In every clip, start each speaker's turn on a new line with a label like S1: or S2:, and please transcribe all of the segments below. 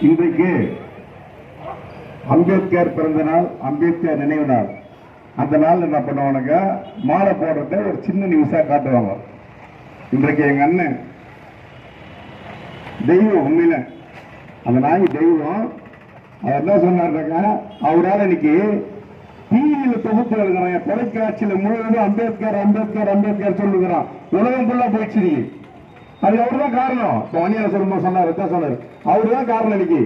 S1: இன்றைக்கு அம்பேத்கர் பிறந்த நாள், அம்பேத்கர் நினைவு நாள். அந்த நாள் என்ன பண்ணுவானுங்க, மாலை போடுறத ஒரு சின்ன நியூஸா காட்டுவாங்க. இன்றைக்கு எங்க அண்ணன் தெய்வம், உண்மையில அந்த நாய் தெய்வம். அவர் என்ன சொன்னார்னாக்க, அவரால் இன்னைக்கு டிவியில தொகுப்பு எழுதுறான், தொலைக்காட்சியில முழுவதும் அம்பேத்கர் அம்பேத்கர் அம்பேத்கர் சொல்லுகிறான். உலகம் ஃபுல்லா போயிடுச்சு. அது அவருதான் காரணம். மணியன் சொல்லும்போது சொன்னார், சொன்னார் அவருதான் காரணம். இன்னைக்கு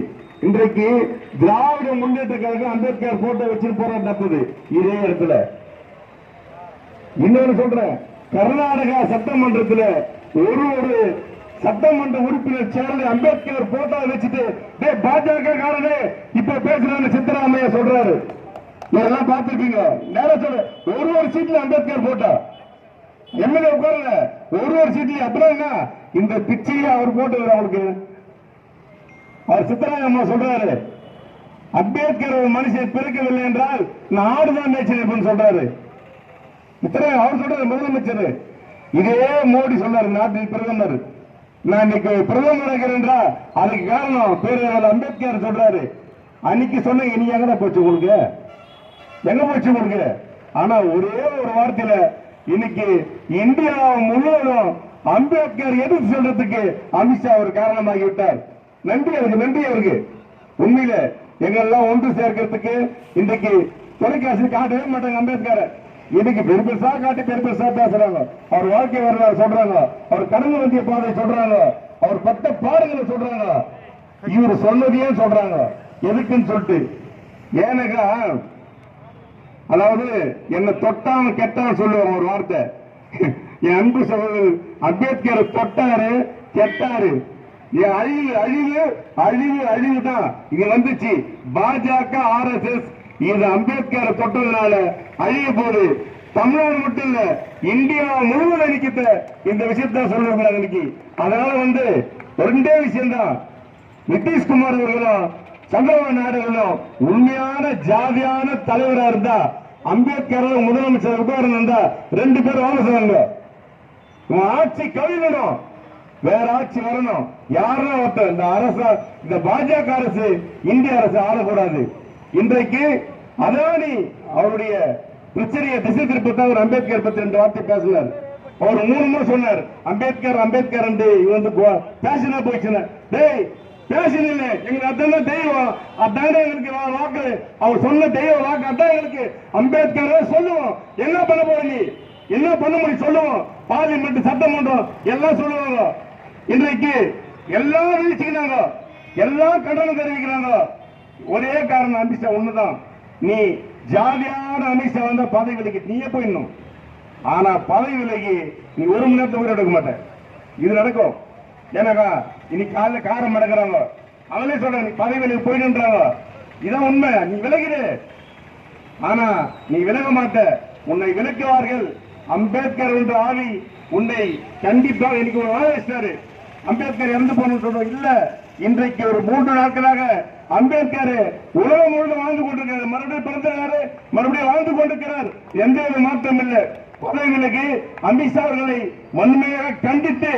S1: இன்றைக்கு திராவிட முன்னேற்ற கழகம் அம்பேத்கர் போட்டோ வச்சு போராட்டம் நடத்துது இதே இடத்துல. இன்னொன்னு சொல்றேன், கர்நாடகா சட்டமன்றத்தில் ஒரு சட்டமன்ற உறுப்பினர் சேர்ந்து அம்பேத்கர் போட்டோ வச்சுட்டு பாஜக காரனே இப்ப பேசுறாங்க சித்தராமையா சொல்றாரு. இதெல்லாம் பார்த்திருப்பீங்க. நேரம் சொல்ற ஒரு சீட்ல அம்பேத்கர் போட்டோ எம்எல்ஏ உட்காருங்க, ஒரு சீட்ல. அப்புறம் என்ன, இந்த பிச்சையில அவர் போட்டு அவருக்கு அவர் சித்தராமையா சொல்றாரு, அம்பேத்கர் ஒரு மனுஷன் பிறக்கவில்லை என்றால் நாடுதான் மேய்ச்சல் சொல்றாரு. அவர் சொல்றாரு முதலமைச்சர். இதே மோடி சொன்னாரு, நாட்டில் பிரதமர். நான் இன்னைக்கு பிரதமர் இருக்கிறேன்றா அதுக்கு காரணம் பேர் அம்பேத்கர் சொல்றாரு. அன்னைக்கு சொன்னீங்க, நீ எங்கடா போச்சு உங்களுக்கு, எங்க போச்சு உங்களுக்கு? ஆனா ஒரே ஒரு வார்த்தையில இன்னைக்கு இந்தியா முழுவதும் அம்பேத்கர் எதிர்த்து சொல்றதுக்கு அமித்ஷா ஒரு காரணமாகி விட்டார். நன்றி அவருக்கு, நன்றி அவருக்கு. உண்மையில எங்கெல்லாம் ஒன்று சேர்க்கிறதுக்கு இன்றைக்கு தொலைக்காட்சி காட்டவே மாட்டாங்க அம்பேத்கர். இன்னைக்கு பெருசா காட்டி பெருசா பேசுறாங்க. அவர் வாழ்க்கை வரலாறு சொல்றாங்க, அவர் கடந்து வந்திய பாதை சொல்றாங்க, அவர் பட்ட பாடுகளை சொல்றாங்க. இவர் சொன்னதையே சொல்றாங்க. எதுக்குன்னு சொல்லிட்டு, ஏனக்கா அதாவது என்ன தொட்டான் கெட்டான் சொல்லுவாங்க ஒரு வார்த்தை. என் அன்பு சகோதரர் அம்பேத்கர் தொட்டாரு கெட்டாரு. அழிவு அழிவு அழிவு அழிவு தான் இங்க வந்துச்சு. பாஜக RSS இது அம்பேத்கர் தொட்டதுனால அழிய போது. தமிழ்நாடு மட்டும் இல்ல, இந்தியா முழுவதும் அழிக்கிட்ட இந்த விஷயத்தான் சொல்லுவாங்க இன்னைக்கு. அதனால ரெண்டே விஷயம்தான், நிதிஷ்குமார் அவர்களும் சந்திரபாபு நாயுடுகளும் உண்மையான ஜாதியான தலைவரா இருந்தா அம்பேத்கர் முதலமைச்சர் இருந்தா ரெண்டு பேரும் வாங்க சொல்லுங்க. ஆட்சி கவிழணும், வேற ஆட்சி வரணும். யாரும் ஒருத்தர் இந்த அரசு, இந்த பாஜக அரசு, இந்திய அரசு ஆளக்கூடாது. இன்றைக்கு அதானி அவருடைய பிரச்சனையை திசை திருப்பத்தான் ஒரு அம்பேத்கர் பத்தி 2 வார்த்தை பேசினார். அவர் 3 முறை சொன்னார் அம்பேத்கர் அம்பேத்கர் பேசினா போயிடுச்சு. பேசின இல்லை, எங்களுக்கு அதான் தெய்வம், அதான் எங்களுக்கு வாக்கு. அவர் சொன்ன தெய்வ வாக்கு அதான் எங்களுக்கு அம்பேத்கர் சொல்லுவோம். என்ன பண்ண போறீங்க, என்ன பண்ண முடியும் சொல்லுவோம். பார்லிமெண்ட் சட்டமன்றம் எல்லாம் சொல்லுவாங்க. இன்றைக்கு எல்லாம் வீழ்ச்சிக்கிறாங்க, எல்லாம் கண்டனம் தெரிவிக்கிறாங்க. ஒரே காரணம் அமித்ஷா ஒண்ணுதான், நீ ஜாலியான அமித்ஷா வந்த பதவி விலகி நீயே போயிடணும். ஆனா பதவி விலகி நீ 1 மணி நேரத்தை உயிர் எடுக்க மாட்டேன். இது நடக்கும். ஏன்னாக்கா இன்னைக்கு காலைல காரம் மடக்கிறாங்க, அவங்களே சொல்றாங்க நீ பதவி விலகி போயிடுன்றாங்க. இதான் உண்மை. நீ விலகிடு, ஆனா நீ விலக மாட்ட. உன்னை விலக்குவார்கள். அம்பேத்கர் என்ற ஆவி உன்னை கண்டிப்பாக இன்னைக்கு ஒரு ஆவேசிட்டாரு. அம்பேத்கர் இறந்து போன சொல்றோம் இல்ல, இன்றைக்கு ஒரு 3 நாட்களாக அம்பேத்கர் உலகம் முழுவதும் வாழ்ந்து கொண்டிருக்கிறார். மறுபடியும் பிறந்தாரு, மறுபடியும் வாழ்ந்து கொண்டிருக்கிறார். எந்த ஒரு மாற்றம் இல்லை. பதவிகளுக்கு அமித்ஷா அவர்களை வன்மையாக கண்டித்து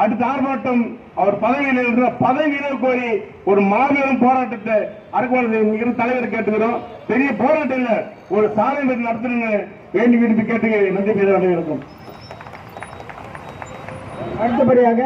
S1: அடுத்த ஆர்ப்பாட்டம் அவர் பதவியில் இருக்கிற பதவியில கோரி ஒரு மாபெரும் போராட்டத்தை அரக்கோணம் தலைவர் கேட்டுக்கிறோம். பெரிய போராட்டம் இல்ல, ஒரு சாலை நடத்தணும்னு வேண்டி விரும்பி கேட்டு நன்றி இருக்கும்.
S2: அடுத்தபடியாக